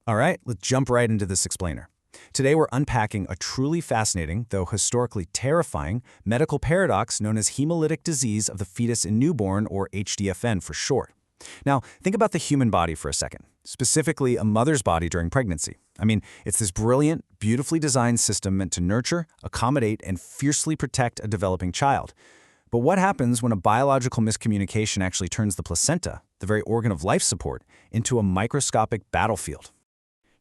All right, let's jump right into this explainer. Today we're unpacking a truly fascinating, though historically terrifying, medical paradox known as hemolytic disease of the fetus in newborn, or HDFN for short. Now, think about the human body for a second, specifically a mother's body during pregnancy. It's this brilliant, beautifully designed system meant to nurture, accommodate, and fiercely protect a developing child. But what happens when a biological miscommunication actually turns the placenta, the very organ of life support, into a microscopic battlefield?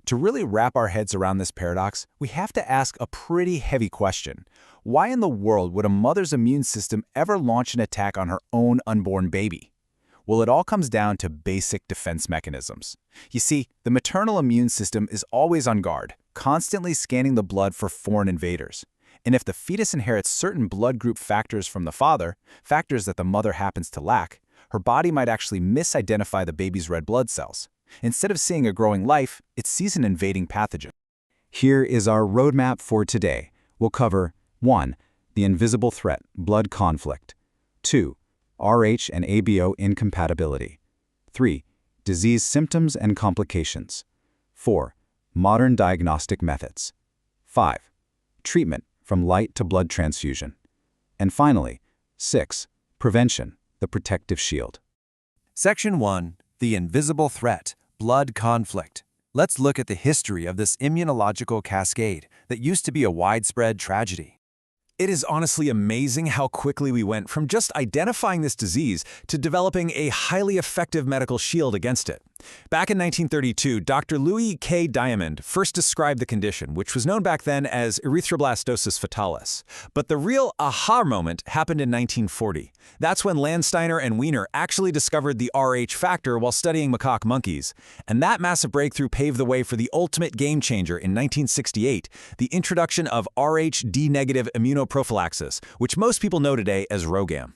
To really wrap our heads around this paradox, we have to ask a pretty heavy question. Why in the world would a mother's immune system ever launch an attack on her own unborn baby? Well, it all comes down to basic defense mechanisms. You see, the maternal immune system is always on guard, constantly scanning the blood for foreign invaders. And if the fetus inherits certain blood group factors from the father, factors that the mother happens to lack, her body might actually misidentify the baby's red blood cells. Instead of seeing a growing life, it sees an invading pathogen. Here is our roadmap for today. We'll cover 1. The invisible threat, blood conflict. 2. Rh and ABO incompatibility. 3. Disease symptoms and complications. 4. Modern diagnostic methods. 5. Treatment, from light to blood transfusion. And finally, 6. Prevention, the protective shield. Section 1. The invisible threat, blood conflict. Let's look at the history of this immunological cascade that used to be a widespread tragedy. It is honestly amazing how quickly we went from just identifying this disease to developing a highly effective medical shield against it. Back in 1932, Dr. Louis K. Diamond first described the condition, which was known back then as erythroblastosis fetalis. But the real aha moment happened in 1940. That's when Landsteiner and Wiener actually discovered the Rh factor while studying macaque monkeys. And that massive breakthrough paved the way for the ultimate game changer in 1968, the introduction of Rh-D-negative immunoprophylaxis, which most people know today as RhoGAM.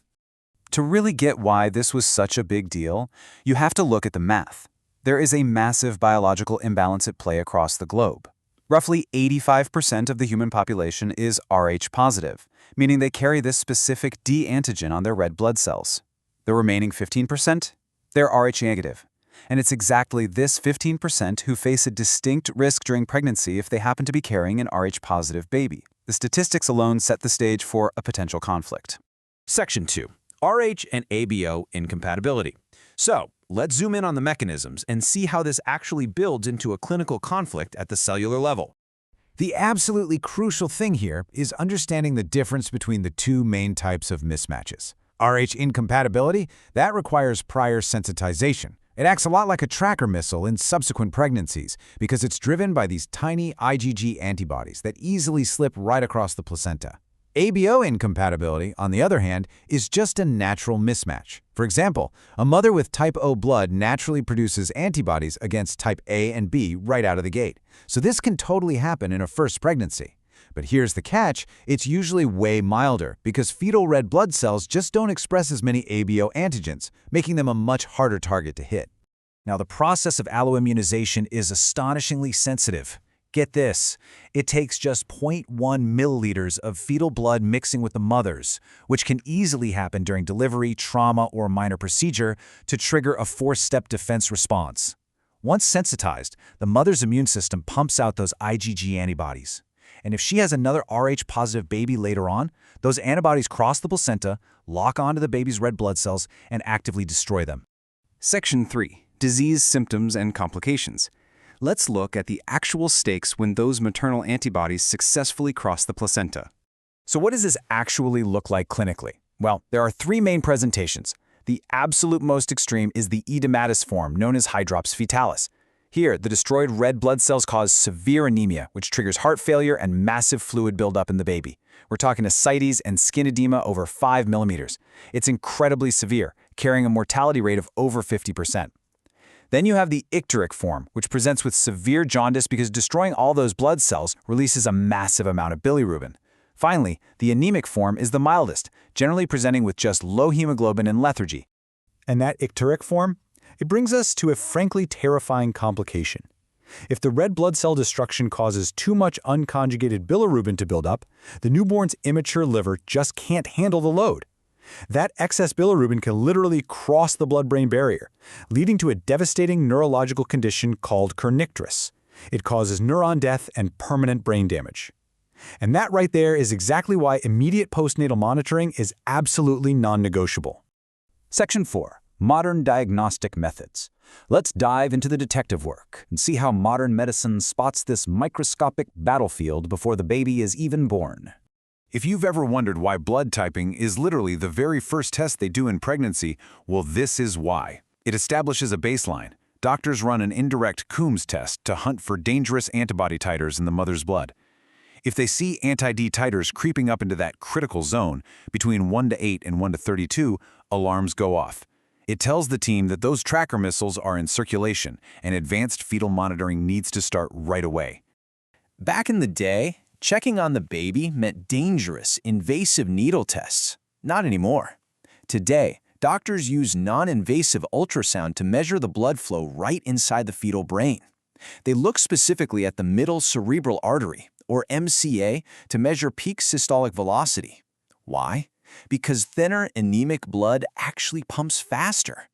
To really get why this was such a big deal, you have to look at the math. There is a massive biological imbalance at play across the globe. Roughly 85% of the human population is Rh positive, meaning they carry this specific D antigen on their red blood cells. The remaining 15%? They're Rh negative. And it's exactly this 15% who face a distinct risk during pregnancy if they happen to be carrying an Rh positive baby. The statistics alone set the stage for a potential conflict. Section 2. Rh and ABO incompatibility. So, let's zoom in on the mechanisms and see how this actually builds into a clinical conflict at the cellular level. The absolutely crucial thing here is understanding the difference between the two main types of mismatches. Rh incompatibility, that requires prior sensitization. It acts a lot like a tracker missile in subsequent pregnancies because it's driven by these tiny IgG antibodies that easily slip right across the placenta. ABO incompatibility, on the other hand, is just a natural mismatch. For example, a mother with type O blood naturally produces antibodies against type A and B right out of the gate. So this can totally happen in a first pregnancy. But here's the catch, it's usually way milder because fetal red blood cells just don't express as many ABO antigens, making them a much harder target to hit. Now, the process of alloimmunization is astonishingly sensitive. Get this, it takes just 0.1 milliliters of fetal blood mixing with the mother's, which can easily happen during delivery, trauma, or a minor procedure, to trigger a 4-step defense response. Once sensitized, the mother's immune system pumps out those IgG antibodies. And if she has another Rh-positive baby later on, those antibodies cross the placenta, lock onto the baby's red blood cells, and actively destroy them. Section 3. Disease symptoms and complications. Let's look at the actual stakes when those maternal antibodies successfully cross the placenta. So what does this actually look like clinically? Well, there are 3 main presentations. The absolute most extreme is the edematous form, known as hydrops fetalis. Here, the destroyed red blood cells cause severe anemia, which triggers heart failure and massive fluid buildup in the baby. We're talking ascites and skin edema over 5 millimeters. It's incredibly severe, carrying a mortality rate of over 50%. Then you have the icteric form, which presents with severe jaundice because destroying all those blood cells releases a massive amount of bilirubin. Finally, the anemic form is the mildest, generally presenting with just low hemoglobin and lethargy. And that icteric form? It brings us to a frankly terrifying complication. If the red blood cell destruction causes too much unconjugated bilirubin to build up, the newborn's immature liver just can't handle the load. That excess bilirubin can literally cross the blood-brain barrier, leading to a devastating neurological condition called kernicterus. It causes neuron death and permanent brain damage. And that right there is exactly why immediate postnatal monitoring is absolutely non-negotiable. Section 4. Modern diagnostic methods. Let's dive into the detective work and see how modern medicine spots this microscopic battlefield before the baby is even born. If you've ever wondered why blood typing is literally the very first test they do in pregnancy, well, this is why. It establishes a baseline. Doctors run an indirect Coombs test to hunt for dangerous antibody titers in the mother's blood. If they see anti-D titers creeping up into that critical zone, between 1 to 8 and 1 to 32, alarms go off. It tells the team that those tracker missiles are in circulation and advanced fetal monitoring needs to start right away. Back in the day, checking on the baby meant dangerous, invasive needle tests. Not anymore. Today, doctors use non-invasive ultrasound to measure the blood flow right inside the fetal brain. They look specifically at the middle cerebral artery, or MCA, to measure peak systolic velocity. Why? Because thinner, anemic blood actually pumps faster.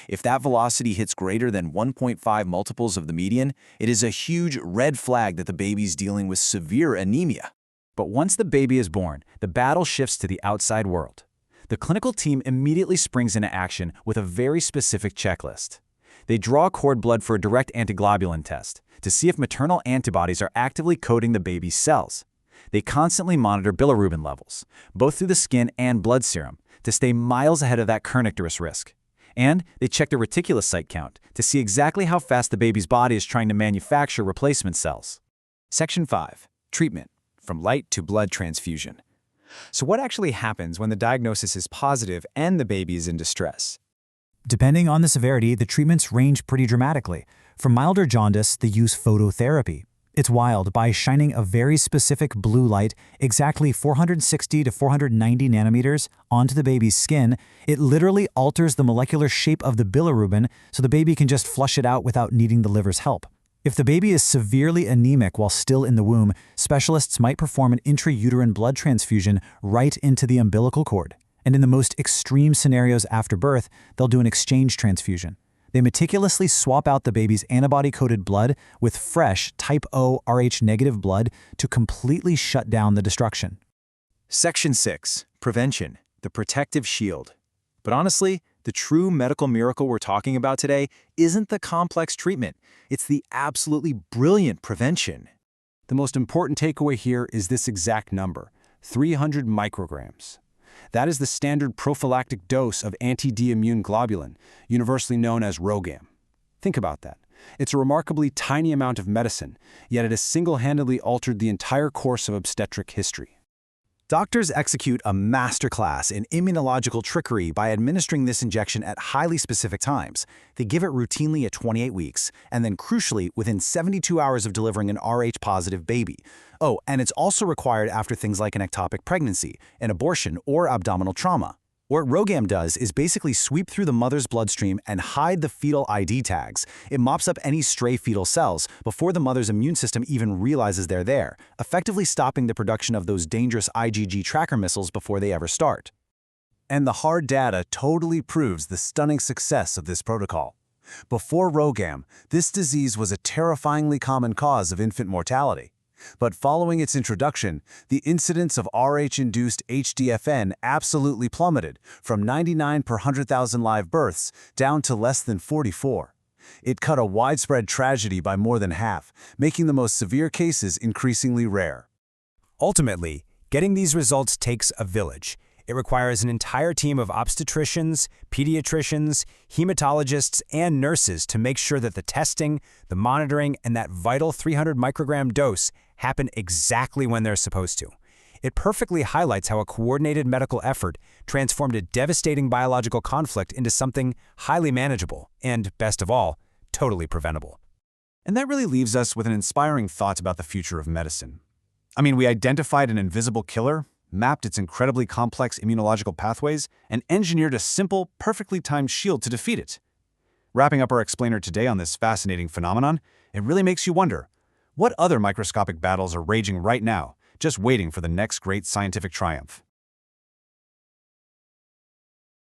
If that velocity hits greater than 1.5 multiples of the median, it is a huge red flag that the baby's dealing with severe anemia. But once the baby is born, the battle shifts to the outside world. The clinical team immediately springs into action with a very specific checklist. They draw cord blood for a direct antiglobulin test to see if maternal antibodies are actively coating the baby's cells. They constantly monitor bilirubin levels, both through the skin and blood serum, to stay miles ahead of that kernicterus risk. And they check the reticulocyte count to see exactly how fast the baby's body is trying to manufacture replacement cells. Section 5. Treatment. From light to blood transfusion. So what actually happens when the diagnosis is positive and the baby is in distress? Depending on the severity, the treatments range pretty dramatically. For milder jaundice, they use phototherapy. It's wild. By shining a very specific blue light, exactly 460 to 490 nanometers, onto the baby's skin, it literally alters the molecular shape of the bilirubin so the baby can just flush it out without needing the liver's help. If the baby is severely anemic while still in the womb, specialists might perform an intrauterine blood transfusion right into the umbilical cord. And in the most extreme scenarios after birth, they'll do an exchange transfusion. They meticulously swap out the baby's antibody-coated blood with fresh type O Rh-negative blood to completely shut down the destruction. Section 6. Prevention, the protective shield. But honestly, the true medical miracle we're talking about today isn't the complex treatment. It's the absolutely brilliant prevention. The most important takeaway here is this exact number, 300 micrograms. That is the standard prophylactic dose of anti-D immune globulin, universally known as RhoGAM. Think about that. It's a remarkably tiny amount of medicine, yet it has single-handedly altered the entire course of obstetric history. Doctors execute a masterclass in immunological trickery by administering this injection at highly specific times. They give it routinely at 28 weeks, and then crucially within 72 hours of delivering an Rh-positive baby. Oh, and it's also required after things like an ectopic pregnancy, an abortion, or abdominal trauma. What RhoGAM does is basically sweep through the mother's bloodstream and hide the fetal ID tags. It mops up any stray fetal cells before the mother's immune system even realizes they're there, effectively stopping the production of those dangerous IgG tracker missiles before they ever start. And the hard data totally proves the stunning success of this protocol. Before RhoGAM, this disease was a terrifyingly common cause of infant mortality. But following its introduction, the incidence of Rh-induced HDFN absolutely plummeted from 99 per 100,000 live births down to less than 44. It cut a widespread tragedy by more than half, making the most severe cases increasingly rare. Ultimately, getting these results takes a village. It requires an entire team of obstetricians, pediatricians, hematologists, and nurses to make sure that the testing, the monitoring, and that vital 300 microgram dose happen exactly when they're supposed to. It perfectly highlights how a coordinated medical effort transformed a devastating biological conflict into something highly manageable and, best of all, totally preventable. And that really leaves us with an inspiring thought about the future of medicine. I mean, we identified an invisible killer, mapped its incredibly complex immunological pathways, and engineered a simple, perfectly timed shield to defeat it. Wrapping up our explainer today on this fascinating phenomenon, it really makes you wonder, what other microscopic battles are raging right now, just waiting for the next great scientific triumph?